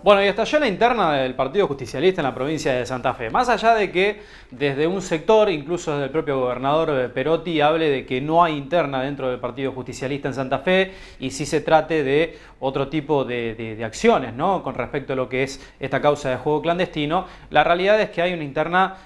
Bueno, y estalló la interna del Partido Justicialista en la provincia de Santa Fe. Más allá de que desde un sector, incluso desde el propio gobernador Perotti, hable de que no hay interna dentro del Partido Justicialista en Santa Fe y sí se trate de otro tipo de acciones, ¿no?, con respecto a lo que es esta causa de juego clandestino, la realidad es que hay una interna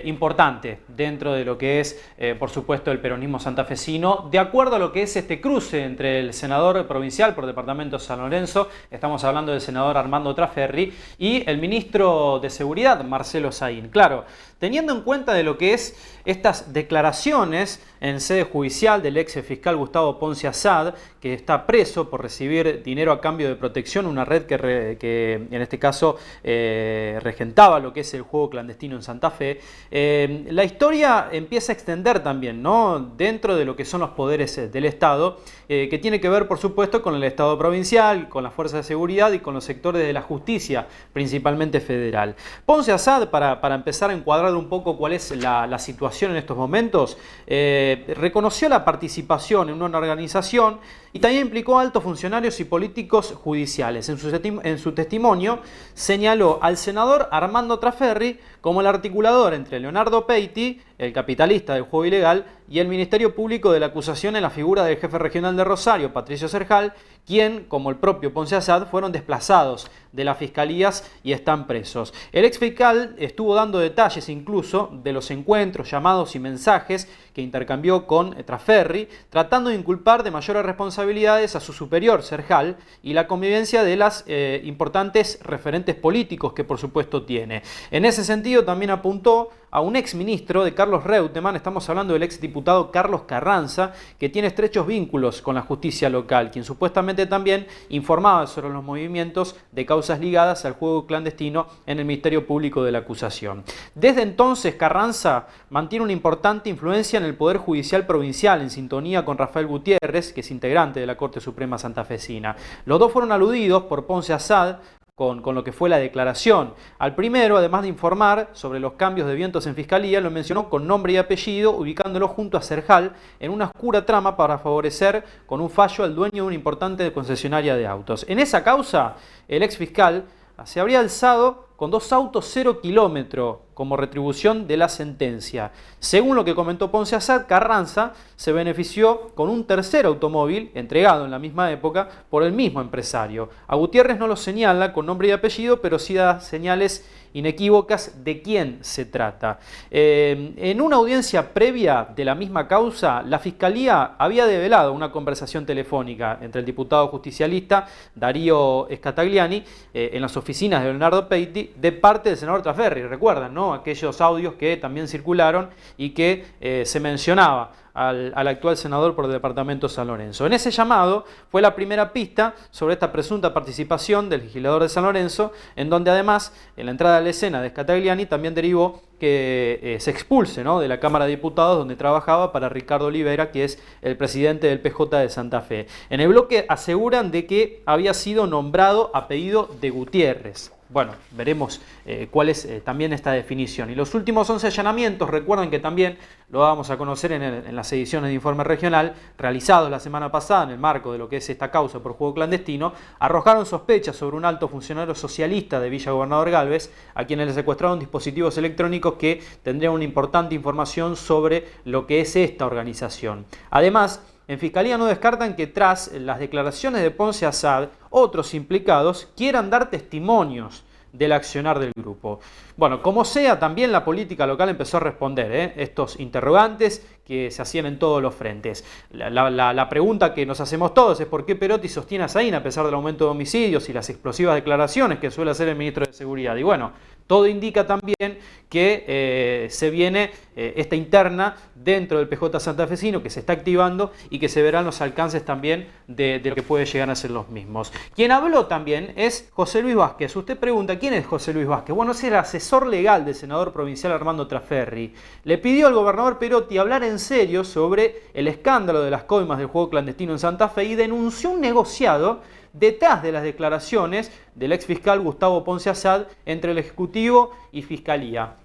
importante dentro de lo que es, por supuesto, el peronismo santafesino, de acuerdo a lo que es este cruce entre el senador provincial por departamento San Lorenzo, estamos hablando del senador Armando Traferri, y el ministro de Seguridad, Marcelo Saín. Claro, teniendo en cuenta de lo que es estas declaraciones en sede judicial del ex fiscal Gustavo Ponce Assad, que está preso por recibir dinero a cambio de protección, una red que en este caso regentaba lo que es el juego clandestino en Santa Fe, la historia empieza a extender también, ¿no?, dentro de lo que son los poderes del Estado, que tiene que ver, por supuesto, con el Estado provincial, con las fuerzas de seguridad y con los sectores de la justicia, principalmente federal. Ponce Assad, para empezar a encuadrar un poco cuál es la situación en estos momentos, reconoció la participación en una organización y también implicó a altos funcionarios y políticos judiciales. En su testimonio señaló al senador Armando Traferri como el articulador entre Leonardo Peiti, el capitalista del juego ilegal, y el Ministerio Público de la acusación en la figura del jefe regional de Rosario, Patricio Cerjal, quien, como el propio Ponce Assad, fueron desplazados de las fiscalías y están presos. El ex fiscal estuvo dando detalles incluso de los encuentros, llamados y mensajes que intercambió con Traferri, tratando de inculpar de mayores responsabilidades a su superior, Cerjal, y la convivencia de las importantes referentes políticos que por supuesto tiene. En ese sentido también apuntó a un ex ministro de Carlos Reutemann, estamos hablando del ex diputado Carlos Carranza, que tiene estrechos vínculos con la justicia local, quien supuestamente también informaba sobre los movimientos de causas ligadas al juego clandestino en el Ministerio Público de la acusación. Desde entonces, Carranza mantiene una importante influencia en el Poder Judicial Provincial, en sintonía con Rafael Gutiérrez, que es integrante de la Corte Suprema Santafesina. Los dos fueron aludidos por Ponce Assad con lo que fue la declaración. Al primero, además de informar sobre los cambios de vientos en Fiscalía, lo mencionó con nombre y apellido, ubicándolo junto a Cerjal en una oscura trama para favorecer con un fallo al dueño de una importante concesionaria de autos. En esa causa, el ex fiscal se habría alzado con 2 autos 0 kilómetro como retribución de la sentencia. Según lo que comentó Ponce Assad, Carranza se benefició con un tercer automóvil, entregado en la misma época, por el mismo empresario. A Gutiérrez no lo señala con nombre y apellido, pero sí da señales inequívocas de quién se trata. En una audiencia previa de la misma causa, la Fiscalía había develado una conversación telefónica entre el diputado justicialista Darío Scatagliani en las oficinas de Leonardo Peiti de parte del senador Traferri. Recuerdan, ¿no?, aquellos audios que también circularon y que se mencionaba al actual senador por el departamento San Lorenzo. En ese llamado fue la primera pista sobre esta presunta participación del legislador de San Lorenzo, en donde además en la entrada a la escena de Scatagliani también derivó que se expulse, ¿no?, de la Cámara de Diputados donde trabajaba para Ricardo Olivera, que es el presidente del PJ de Santa Fe. En el bloque aseguran de que había sido nombrado a pedido de Gutiérrez. Bueno, veremos cuál es también esta definición. Y los últimos 11 allanamientos, recuerden que también lo vamos a conocer en las ediciones de Informe Regional, realizados la semana pasada en el marco de lo que es esta causa por juego clandestino, arrojaron sospechas sobre un alto funcionario socialista de Villa Gobernador Galvez, a quienes le secuestraron dispositivos electrónicos que tendrían una importante información sobre lo que es esta organización. Además, en Fiscalía no descartan que tras las declaraciones de Ponce Assad, otros implicados quieran dar testimonios del accionar del grupo. Bueno, como sea, también la política local empezó a responder estos interrogantes que se hacían en todos los frentes. La pregunta que nos hacemos todos es por qué Perotti sostiene a Saín a pesar del aumento de homicidios y las explosivas declaraciones que suele hacer el ministro de Seguridad. Y bueno, todo indica también que se viene esta interna dentro del PJ santafesino, que se está activando y que se verán los alcances también de lo que puede llegar a ser los mismos. Quien habló también es José Luis Vázquez. Usted pregunta, ¿quién es José Luis Vázquez? Bueno, es el asesor legal del senador provincial Armando Traferri. Le pidió al gobernador Perotti hablar en serio sobre el escándalo de las coimas del juego clandestino en Santa Fe y denunció un negociado detrás de las declaraciones del ex fiscal Gustavo Ponce Assad entre el Ejecutivo y Fiscalía.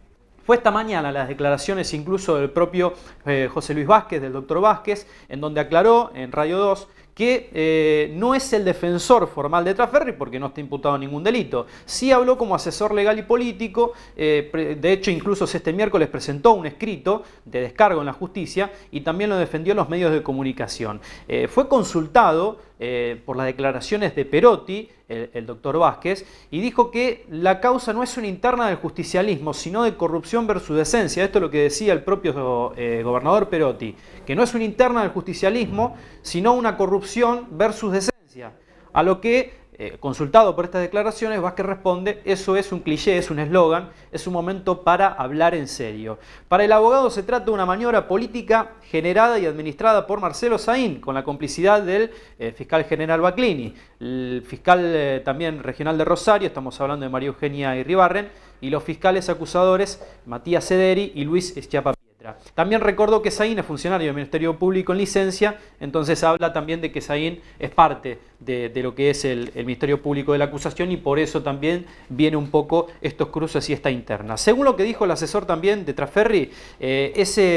Fue esta mañana las declaraciones incluso del propio José Luis Vázquez, del doctor Vázquez, en donde aclaró en Radio 2 que no es el defensor formal de Traferri porque no está imputado en ningún delito. Sí habló como asesor legal y político, de hecho incluso este miércoles presentó un escrito de descargo en la justicia y también lo defendió en los medios de comunicación. Fue consultado por las declaraciones de Perotti, el doctor Vázquez, y dijo que la causa no es una interna del justicialismo, sino de corrupción versus decencia. Esto es lo que decía el propio gobernador Perotti, que no es una interna del justicialismo, sino una corrupción versus decencia. A lo que, consultado por estas declaraciones, Vázquez responde: eso es un cliché, es un eslogan, es un momento para hablar en serio. Para el abogado se trata de una maniobra política generada y administrada por Marcelo Saín, con la complicidad del fiscal general Baclini, el fiscal también regional de Rosario, estamos hablando de María Eugenia Iribarren, y los fiscales acusadores Matías Sederi y Luis Schiappa. También recordó que Saín es funcionario del Ministerio Público en licencia, entonces habla también de que Saín es parte de lo que es el Ministerio Público de la acusación y por eso también viene un poco estos cruces y esta interna. Según lo que dijo el asesor también de Traferri, ese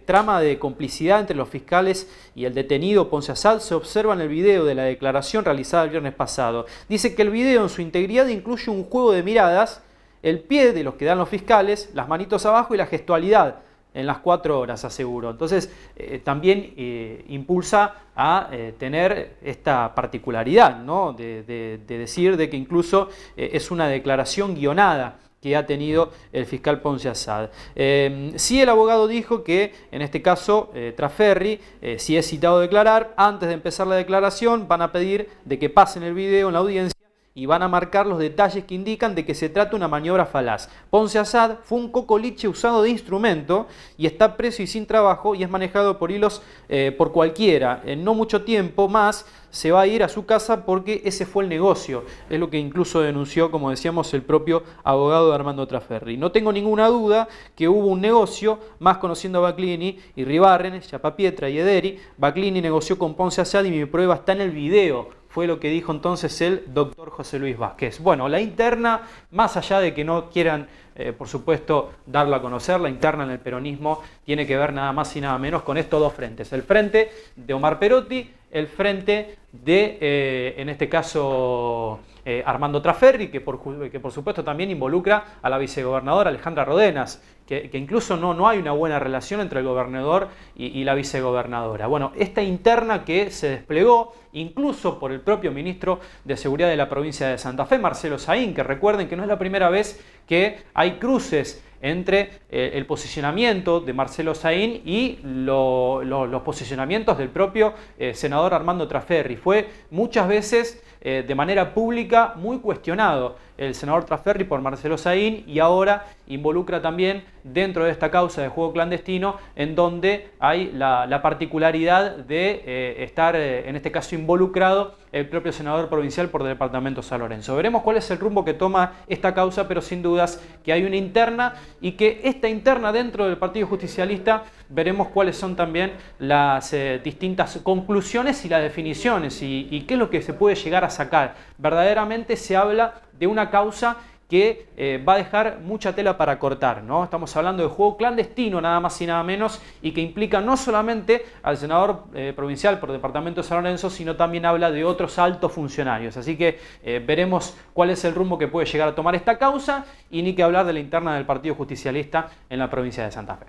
trama de complicidad entre los fiscales y el detenido Ponce Assad se observa en el video de la declaración realizada el viernes pasado. Dice que el video en su integridad incluye un juego de miradas, el pie de los que dan los fiscales, las manitos abajo y la gestualidad en las 4 horas, aseguro. Entonces, también impulsa a tener esta particularidad, ¿no? de decir de que incluso es una declaración guionada que ha tenido el fiscal Ponce Assad. Sí, el abogado dijo que, en este caso, Traferri, si es citado a declarar, antes de empezar la declaración van a pedir de que pasen el video en la audiencia y van a marcar los detalles que indican de que se trata de una maniobra falaz. Ponce Assad fue un cocoliche usado de instrumento y está preso y sin trabajo y es manejado por hilos por cualquiera. En no mucho tiempo más se va a ir a su casa porque ese fue el negocio. Es lo que incluso denunció, como decíamos, el propio abogado de Armando Traferri. No tengo ninguna duda que hubo un negocio, más conociendo a Baclini, Iribarren, Chiappa y Ederi. Baclini negoció con Ponce Assad y mi prueba está en el video. Fue lo que dijo entonces el doctor José Luis Vázquez. Bueno, la interna, más allá de que no quieran, por supuesto, darla a conocer, la interna en el peronismo tiene que ver nada más y nada menos con estos dos frentes. El frente de Omar Perotti, el frente de, en este caso, Armando Traferri, que por supuesto también involucra a la vicegobernadora Alejandra Rodenas, que incluso no hay una buena relación entre el gobernador y la vicegobernadora. Bueno, esta interna que se desplegó incluso por el propio ministro de Seguridad de la provincia de Santa Fe, Marcelo Saín, que recuerden que no es la primera vez que hay cruces entre el posicionamiento de Marcelo Saín y los posicionamientos del propio senador Armando Traferri. Fue muchas veces de manera pública muy cuestionado el senador Traferri por Marcelo Saín y ahora involucra también dentro de esta causa de juego clandestino en donde hay la particularidad de estar en este caso involucrado el propio senador provincial por el departamento San Lorenzo. Veremos cuál es el rumbo que toma esta causa, pero sin dudas que hay una interna y que esta interna dentro del Partido Justicialista veremos cuáles son también las distintas conclusiones y las definiciones y qué es lo que se puede llegar a sacar. Verdaderamente se habla de una causa que va a dejar mucha tela para cortar, ¿no? Estamos hablando de juego clandestino, nada más y nada menos, y que implica no solamente al senador provincial por departamento de San Lorenzo, sino también habla de otros altos funcionarios. Así que veremos cuál es el rumbo que puede llegar a tomar esta causa y ni que hablar de la interna del Partido Justicialista en la provincia de Santa Fe.